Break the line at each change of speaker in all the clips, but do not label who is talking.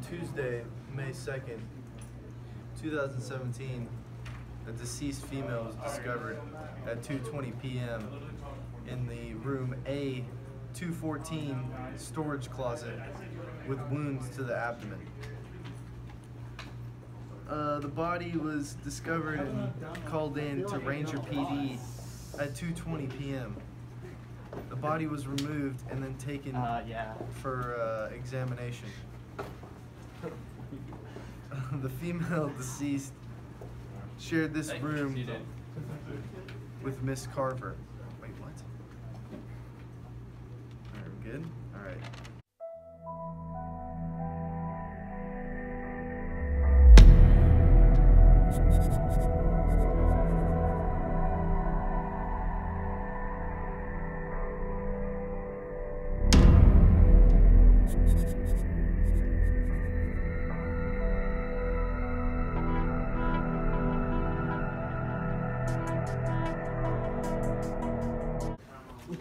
Tuesday, May 2nd, 2017, a deceased female was discovered at 2:20 p.m. in the room A214 storage closet with wounds to the abdomen. The body was discovered and called in to Ranger PD at 2:20 p.m. The body was removed and then taken for examination. The female deceased shared this room with Miss Carver. Wait, what? Alright, we're good? Alright.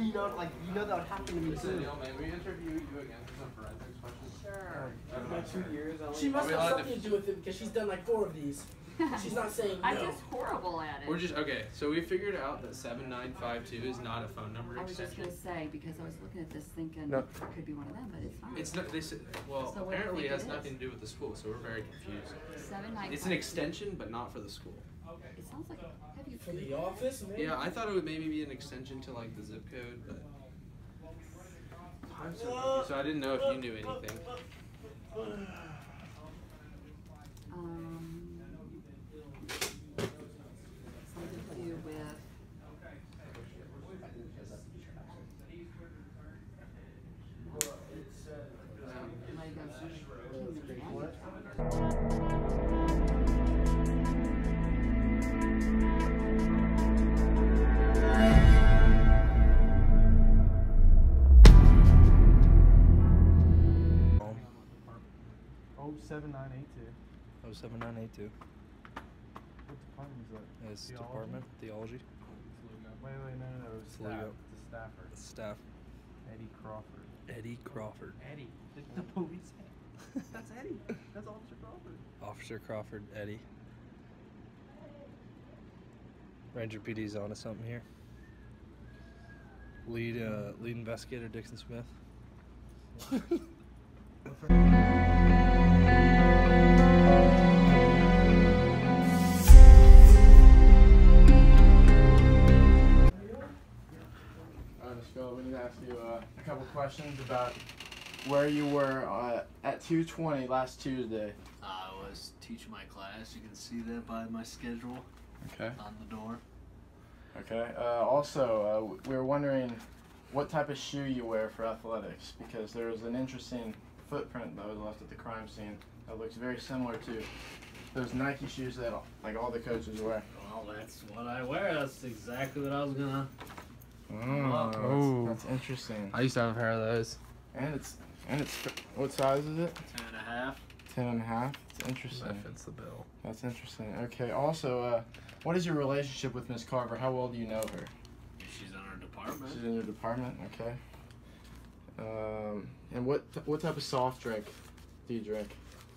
You know that would happen to me too.
May we interview you again for some forensics questions?
Sure. About 2 years.
She must have something to do with it because she's done like 4 of these. She's not saying no.
I'm just horrible at it.
We're just okay. So we figured out that 7952 is not a phone number
I was just
extension.
gonna say because I was looking at this thinking
No.
it could be one of them, but it's not.
It's not. They said. Well,
So what do you
apparently it
think
has
it
nothing
is?
to do with the school, so we're very confused.
795.
It's an extension, but not for the school.
It sounds like. Have you?
For the office, maybe?
Yeah, I thought it would maybe be an extension to like the zip code, but I'm so confused. So I didn't know if you knew anything.
Something to do with.
Oh, 7982.
07982.
What department is that?
It's
Theology?
department, theology.
Wait, no. It's staff.
Flugo.
It's a staffer.
Staff.
Eddie Crawford.
Eddie Crawford.
Eddie. The police. That's Eddie. That's Officer Crawford.
Officer Crawford, Eddie. Ranger PD's on to something here. Lead investigator Dixon Smith.
We need to ask you a couple questions about where you were at 2:20 last Tuesday.
I was teaching my class. You can see that by my schedule
Okay.
on the door.
Okay. Also, we were wondering what type of shoe you wear for athletics, because there was an interesting footprint that was left at the crime scene that looks very similar to those Nike shoes that like all the coaches wear.
Well, that's what I wear. That's exactly what I was gonna.
Oh, that's interesting.
I used to have a pair of those.
And it's what size is it?
10.5.
10.5. It's interesting.
That fits the bill.
That's interesting. Okay. Also, what is your relationship with Miss Carver? How well do you know her?
She's in our department.
She's in your department. Okay. And what type of soft drink do you drink?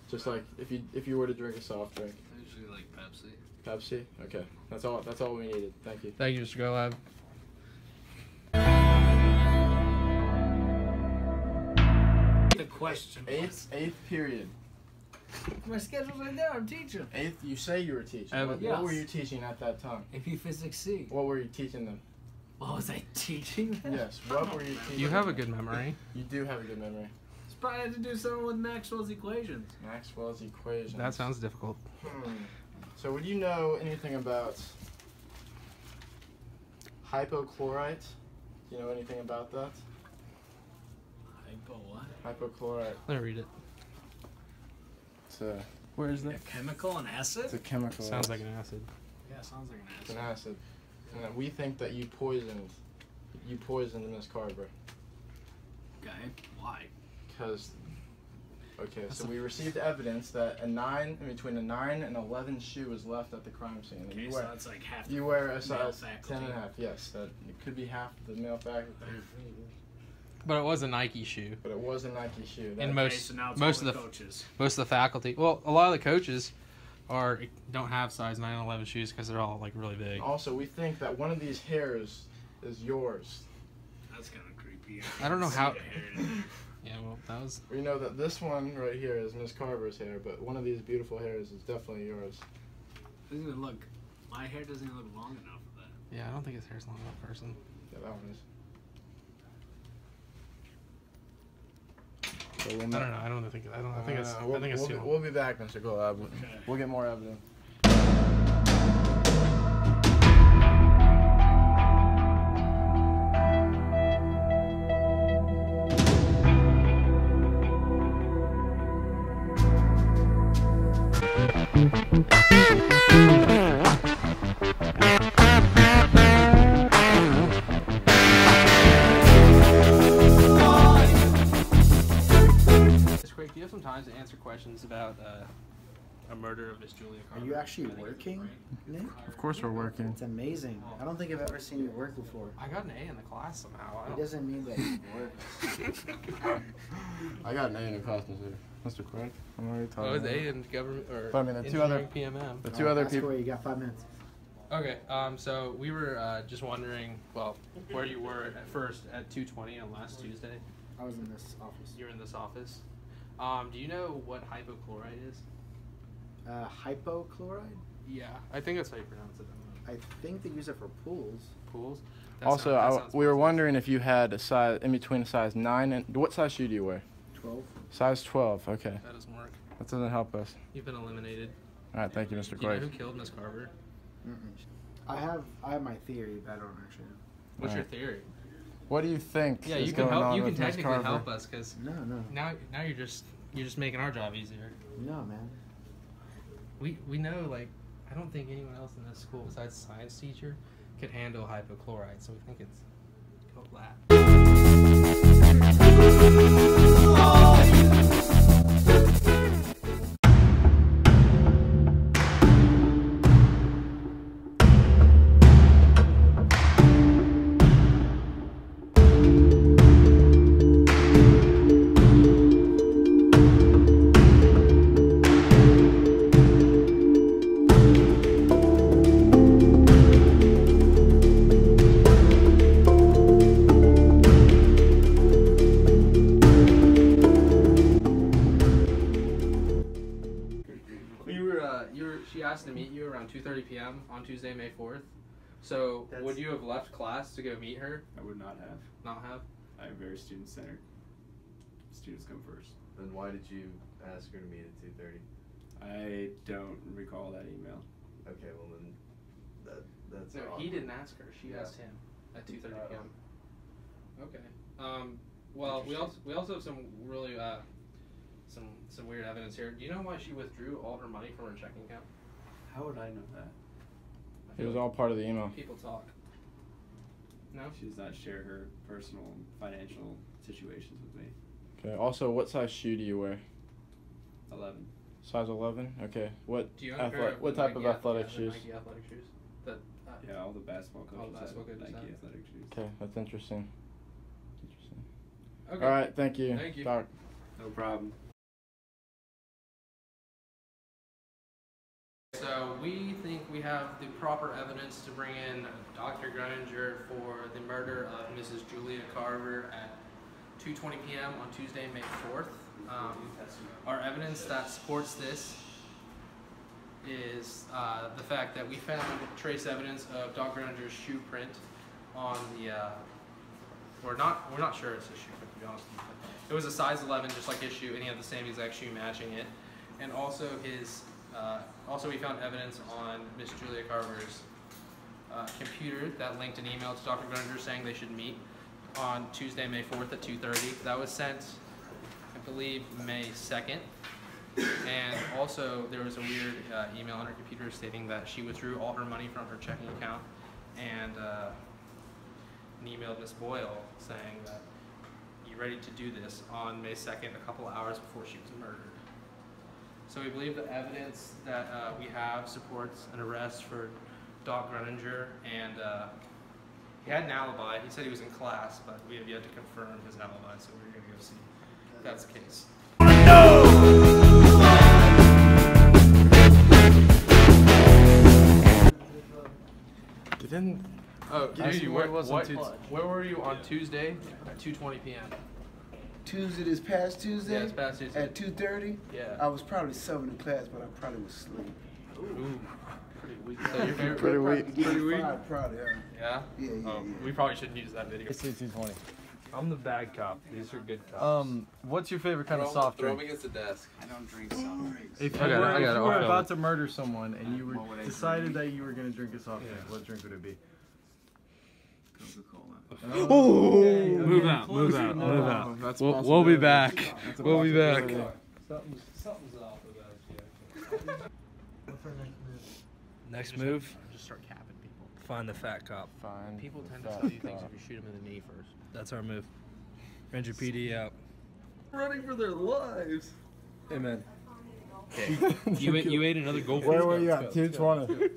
Just like if you were to drink a soft drink.
I usually like Pepsi.
Pepsi. Okay. That's all we needed. Thank you.
Thank you, Mr. Golab.
The question.
Eighth period.
My schedule's right there. I'm teaching.
Eighth. You say you were teaching. What
Yes.
were you teaching at that time?
AP Physics C.
What were you teaching them?
What was I teaching them?
Yes. What were you teaching?
You have a
them?
good memory.
You do have a good memory.
It's probably had to do something with Maxwell's equations.
Maxwell's equations.
That sounds difficult.
So would you know anything about hypochlorite? Do you know anything about that?
Hypo what?
Hypochlorite.
Let me read it.
It's a
Where is
A chemical, an acid?
it's a chemical.
Sounds like an acid.
Yeah, sounds like an
It's
acid.
an acid. And that we think that you poisoned Miss Carver.
Okay, why?
Because so we received evidence that between a 9 and 11 shoe was left at the crime scene. And
Okay, so that's like half.
you wear a
male
size
faculty.
10.5. Yes, that it could be half the male faculty.
But it was a Nike shoe.
But it was a Nike shoe.
And
So now it's
most
all
of the
coaches.
most of the faculty. Well, a lot of the coaches don't have size 9 and 11 shoes because they're all like really big.
Also, we think that one of these hairs is yours.
That's kind of creepy.
I don't know how.
See the hair.
Yeah, well, that was.
We know that this one right here is Miss Carver's hair, but one of these beautiful hairs is definitely yours.
Doesn't even look. My hair doesn't even look long enough for that.
Yeah, I don't think his hair's long enough, person.
Yeah, that one is. So
I don't know. I don't think. I think it's. I think it's too long.
We'll be back, Mr. Collab. We'll get more evidence.
Do you have some time to answer questions about a murder of Miss Julia Carver?
Are you actually working, Nick?
Of course we're working.
It's amazing. I don't think I've ever seen you work before.
I got an A in the class somehow.
It doesn't mean that you work.
I got an A in the class, Mr. Craig. I'm already talking.
Oh, it's A in government or
But I mean, the two other
PMM.
The two other
Ask
people.
away, you got 5 minutes.
Okay, so we were just wondering, well, where you were at first at 2:20 on last Tuesday.
I was in this office.
You're in this office. Do you know what hypochlorite is?
Hypochlorite?
Yeah, I think that's how you pronounce it.
I think they use it for pools.
Pools?
Also, we were wondering if you had a size in between a size 9 and what size shoe do you wear?
12.
Size 12. Okay.
That doesn't work.
That doesn't help us.
You've been eliminated.
All right, thank you, Mr.
Do you know
Craig.
who killed Miss Carver?
I have my theory, but I don't actually know.
What's
Alright.
your theory?
What do you think?
Yeah,
is
you can
going
help.
on
You can
with Miss
technically
Carver?
help us because
No.
now you're just making our job easier.
No, man.
We know, like, I don't think anyone else in this school besides the science teacher could handle hypochlorite, so we think it's Platt. She asked to meet you around 2:30 p.m. on Tuesday, May 4th. So would you have left class to go meet her?
I would not have.
Not have?
I am very student-centered. Students come first.
Then why did you ask her to meet at 2:30?
I don't recall that email.
Okay, well then, that's
No,
wrong.
he didn't ask her. She asked him at 2:30 p.m. Okay. Well, we also have some really some weird evidence here. Do you know why she withdrew all her money from her checking account?
How would I know that?
It was all part of the email.
People talk. No?
She does not share her personal financial situations with me.
Okay. Also, what size shoe do you wear?
11.
Size 11. Okay. What
Do you own a pair of
what type
Nike
of athletic
the
shoes?
Nike athletic shoes? That,
Yeah, all the basketball coaches
all the basketball
have
coaches
Nike
have.
athletic shoes.
Okay, that's interesting.
Okay.
All right. Thank you.
Thank you.
Doc.
No problem.
So we think we have the proper evidence to bring in Dr. Gruninger for the murder of Mrs. Julia Carver at 2:20 p.m. on Tuesday, May 4th. Our evidence that supports this is the fact that we found trace evidence of Dr. Gruninger's shoe print on the. We're not sure it's a shoe print, to be honest with you. It was a size 11, just like his shoe, and he had the same exact shoe matching it. And also his. Also, we found evidence on Miss Julia Carver's computer that linked an email to Dr. Gruninger saying they should meet on Tuesday, May 4th at 2:30. That was sent, I believe, May 2nd. And also, there was a weird email on her computer stating that she withdrew all her money from her checking account and emailed Miss Boyle saying that you're ready to do this on May 2nd, a couple hours before she was murdered. So we believe the evidence that we have supports an arrest for Doc Gruninger and He had an alibi. He said he was in class, but we have yet to confirm his alibi, so we're going to go see if that's the case. Oh, dude, where were you on Tuesday at 2:20 p.m.?
Tuesday, this past Tuesday?
Yeah, this past Tuesday.
At 2:30?
Yeah.
I was probably subbing in class, but I probably was asleep.
Ooh. Pretty weak. So your favorite?
Pretty weak.
Pretty weak?
Probably,
yeah.
Yeah? Yeah.
We probably shouldn't use that video.
It's 220. I'm the bad cop. These are good cops.
What's your favorite kind of soft
Throw
drink?
him against the desk.
I don't drink soft drinks.
If you
I got it,
were
I'll film
about
it.
to murder someone and you were decided that you were going to drink a soft drink, what drink would it be?
Coca-Cola.
Oh, move out. We'll be back. We'll be back.
Something's off about you.
What's our next move?
Next move,
Just start capping people.
find the fat cop.
Fine.
People tend to
Fat
tell you things
cop.
if you shoot them in the knee first.
That's our move. Ranger PD out.
Running for their lives.
Amen.
Okay. you ate another goldfish.
Where were you at? 220.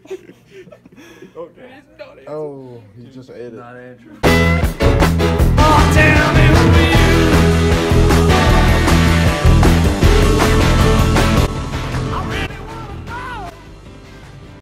Okay. Oh, he just ate it.
Not answering.